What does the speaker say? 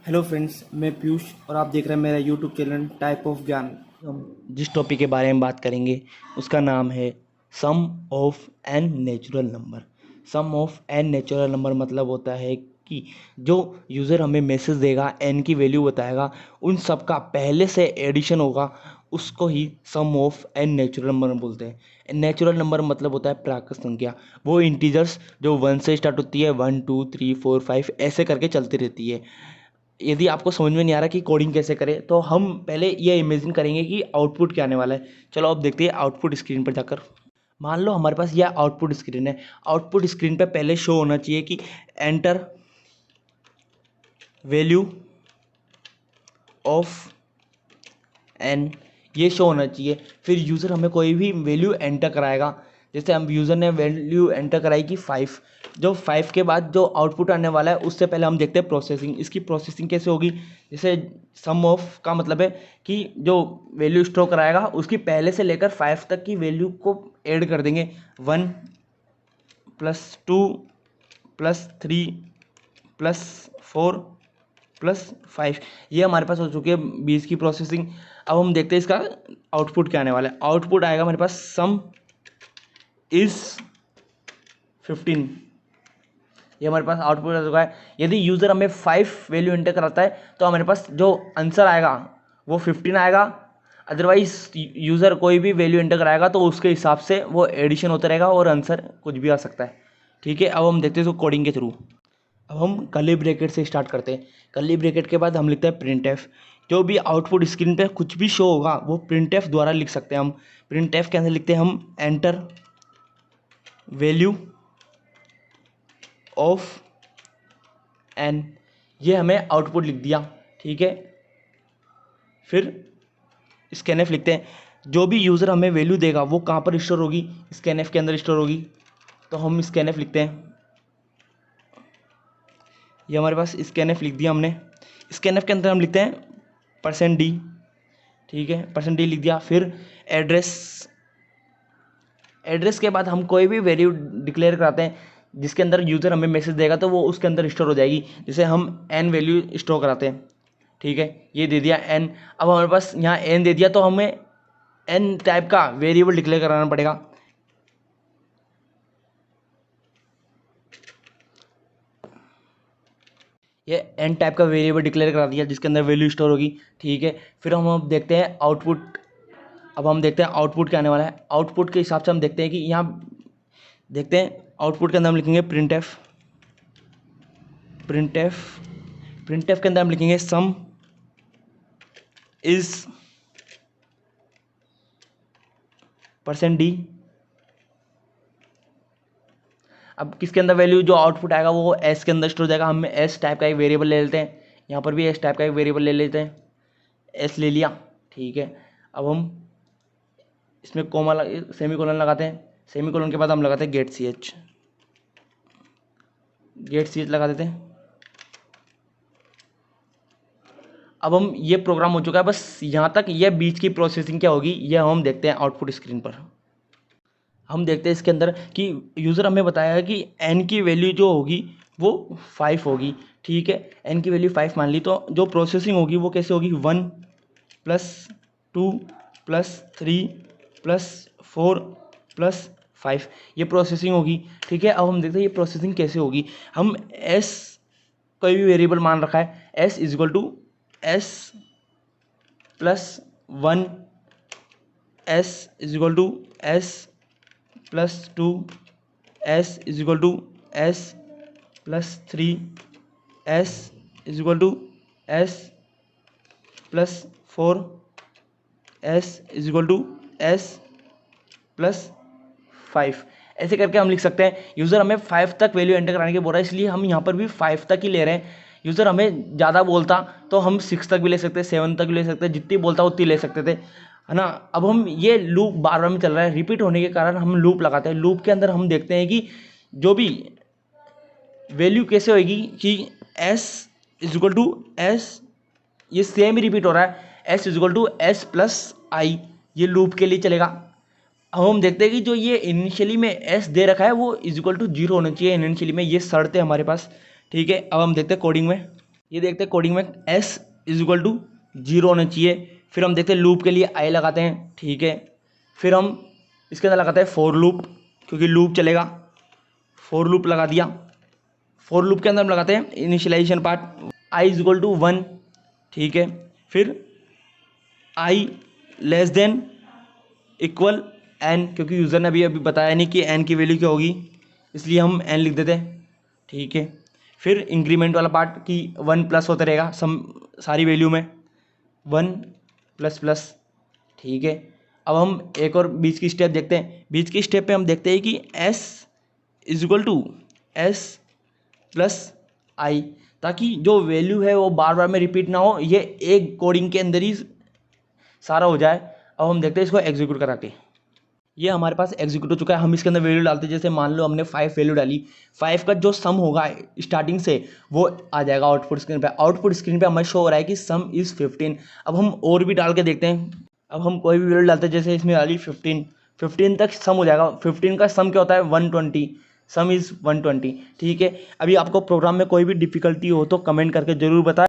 Hello friends, मैं पीयूष और आप देख रहे हैं मेरा यूट्यूब चैनल टाइप ऑफ ज्ञान। हम जिस टॉपिक के बारे में बात करेंगे उसका नाम है sum of n natural number. Sum of n natural number मतलब होता है कि जो यूज़र हमें मैसेज देगा, एन की वैल्यू बताएगा, उन सब का पहले से एडिशन होगा, उसको ही सम ऑफ एन नेचुरल नंबर बोलते हैं। नेचुरल नंबर मतलब होता है प्राकृत संख्या, वो इंटीजर्स जो 1 से स्टार्ट होती है, 1 2 3 4 5 ऐसे करके चलती रहती है। यदि आपको समझ में नहीं आ रहा कि कोडिंग कैसे करें, तो हम पहले ये इमेजिन करेंगे कि आउटपुट क्या आने वाला है। चलो अब देखते हैं आउटपुट स्क्रीन पर जाकर। मान लो हमारे पास यह आउटपुट स्क्रीन है। आउटपुट स्क्रीन पे पहले शो होना चाहिए कि एंटर वैल्यू ऑफ एन, ये शो होना चाहिए। फिर यूज़र हमें कोई भी वैल्यू एंटर कराएगा। जैसे हम यूज़र ने वैल्यू एंटर कराई कि 5, जो 5 के बाद जो आउटपुट आने वाला है उससे पहले हम देखते हैं प्रोसेसिंग। इसकी प्रोसेसिंग कैसे होगी? जैसे सम ऑफ का मतलब है कि जो वैल्यू स्टोर कराएगा उसकी पहले से लेकर 5 तक की वैल्यू को ऐड कर देंगे। 1 + 2 + 3 + 4 + 5, ये हमारे पास हो चुकी है 20 की प्रोसेसिंग। अब हम देखते हैं इसका आउटपुट क्या आने वाला है। आउटपुट आएगा हमारे पास सम इज 15। ये हमारे पास आउटपुट आ चुका है। यदि यूज़र हमें 5 वैल्यू एंटर कराता है तो हमारे पास जो आंसर आएगा वो 15 आएगा। अदरवाइज यूज़र कोई भी वैल्यू एंटर कराएगा तो उसके हिसाब से वो एडिशन होता रहेगा और आंसर कुछ भी आ सकता है। ठीक है, अब हम देखते हैं इसको कोडिंग के थ्रू। अब हम कर्ली ब्रैकेट से स्टार्ट करते हैं। कर्ली ब्रैकेट के बाद हम लिखते हैं प्रिंट एफ। जो भी आउटपुट स्क्रीन पे कुछ भी शो होगा वो प्रिंट एफ द्वारा लिख सकते हैं हम। प्रिंट एफ के अंदर लिखते हैं हम एंटर वैल्यू ऑफ एन, ये हमें आउटपुट लिख दिया। ठीक है, फिर स्कैनएफ लिखते हैं। जो भी यूज़र हमें वैल्यू देगा वो कहाँ पर स्टोर होगी? स्कैनएफ के अंदर स्टोर होगी। तो हम स्कैनएफ लिखते हैं। ये हमारे पास स्कैनएफ लिख दिया हमने। स्कैनएफ के अंदर हम लिखते हैं %d। ठीक है, %d लिख दिया। फिर एड्रेस। एड्रेस के बाद हम कोई भी वैल्यू डिक्लेयर कराते हैं जिसके अंदर यूज़र हमें मैसेज देगा तो वो उसके अंदर स्टोर हो जाएगी। जैसे हम n वैल्यू स्टोर कराते हैं। ठीक है, ये दे दिया n। अब हमारे पास यहाँ n दे दिया तो हमें n टाइप का वेरिएबल डिक्लेयर कराना पड़ेगा। ये n टाइप का वेरिएबल डिक्लेयर करा दिया जिसके अंदर वैल्यू स्टोर होगी। ठीक है, फिर हम अब देखते हैं आउटपुट। अब हम देखते हैं आउटपुट क्या आने वाला है। आउटपुट के हिसाब से हम देखते हैं कि यहाँ देखते हैं आउटपुट के अंदर हम लिखेंगे print F. Print F print F के अंदर हम लिखेंगे सम इज %d। अब किसके अंदर वैल्यू जो आउटपुट आएगा वो एस के अंदर स्टोर हो जाएगा। हम एस टाइप का एक वेरिएबल ले लेते हैं। यहाँ पर भी एस टाइप का एक वेरिएबल ले लेते हैं। एस ले लिया। ठीक है, अब हम इसमें कोमा सेमीकोलन लगाते हैं। सेमीकोलन के बाद हम लगाते हैं get C H. Get C H लगा देते हैं। अब हम ये प्रोग्राम हो चुका है, बस यहाँ तक। ये बीच की प्रोसेसिंग क्या होगी ये हम देखते हैं आउटपुट स्क्रीन पर। हम देखते हैं इसके अंदर कि यूज़र हमें बताया है कि n की वैल्यू जो होगी वो 5 होगी। ठीक है, n की वैल्यू 5 मान ली तो जो प्रोसेसिंग होगी वो कैसे होगी? 1 + 2 + 3 + 4 + 5, ये प्रोसेसिंग होगी। ठीक है, अब हम देखते हैं ये प्रोसेसिंग कैसे होगी। हम s कोई भी वेरिएबल मान रखा है, s = s + 1, s = s + 2, s = s + 3, s = s + 4, s = s + 5, ऐसे करके हम लिख सकते हैं। यूज़र हमें 5 तक वैल्यू एंटर कराने के बोल रहा है, इसलिए हम यहाँ पर भी 5 तक ही ले रहे हैं। यूज़र हमें ज़्यादा बोलता तो हम 6 तक भी ले सकते, 7 तक भी ले सकते, जितनी बोलता उतनी ले सकते थे, है ना। अब हम ये लूप बार बार में चल रहा है, रिपीट होने के कारण हम लूप लगाते हैं। लूप के अंदर हम देखते हैं कि जो भी वैल्यू कैसे होगी कि s = s, ये सेम ही रिपीट हो रहा है, s = s + i, ये लूप के लिए चलेगा। अब हम देखते हैं कि जो ये इनिशियली में s दे रखा है वो = 0 होना चाहिए इनिशियली में, ये शर्त है हमारे पास। ठीक है, अब हम देखते हैं कोडिंग में। ये देखते हैं कोडिंग में s इज इक्वल टू 0 होना चाहिए। फिर हम देखते हैं लूप के लिए i लगाते हैं, ठीक है। फिर हम इसके अंदर लगाते हैं फॉर लूप, क्योंकि लूप चलेगा, फॉर लूप लगा दिया। फॉर लूप के अंदर हम लगाते हैं initialization part i is equal to 1, ठीक है। फिर i less than equal n, क्योंकि यूज़र ने अभी बताया नहीं कि n की वैल्यू क्या होगी, इसलिए हम n लिख देते हैं, ठीक है। फिर इंक्रीमेंट वाला पार्ट कि 1 प्लस होता रहेगा सारी वैल्यू में, 1 प्लस प्लस, ठीक है। अब हम एक और बीच की स्टेप देखते हैं। बीच की स्टेप पे हम देखते हैं कि s is equal to s plus I, ताकि जो वैल्यू है वो बार बार में रिपीट ना हो, ये एक कोडिंग के अंदर ही सारा हो जाए। अब हम देखते हैं इसको एग्जीक्यूट करा के। ये हमारे पास एग्जीक्यूट हो चुका है। हम इसके अंदर वैल्यू डालते हैं, जैसे मान लो हमने 5 वैल्यू डाली, 5 का जो सम होगा स्टार्टिंग से वो आ जाएगा आउटपुट स्क्रीन पे। आउटपुट स्क्रीन पे हमें शो हो रहा है कि सम इज़ 15। अब हम और भी डाल के देखते हैं। अब हम कोई भी वैल्यू डालते हैं, जैसे इसमें डाली 15 तक सम हो जाएगा। 15 का सम क्या होता है 120, सम इज़ 120, ठीक है। अभी आपको प्रोग्राम में कोई भी डिफिकल्टी हो तो कमेंट करके ज़रूर बताएं।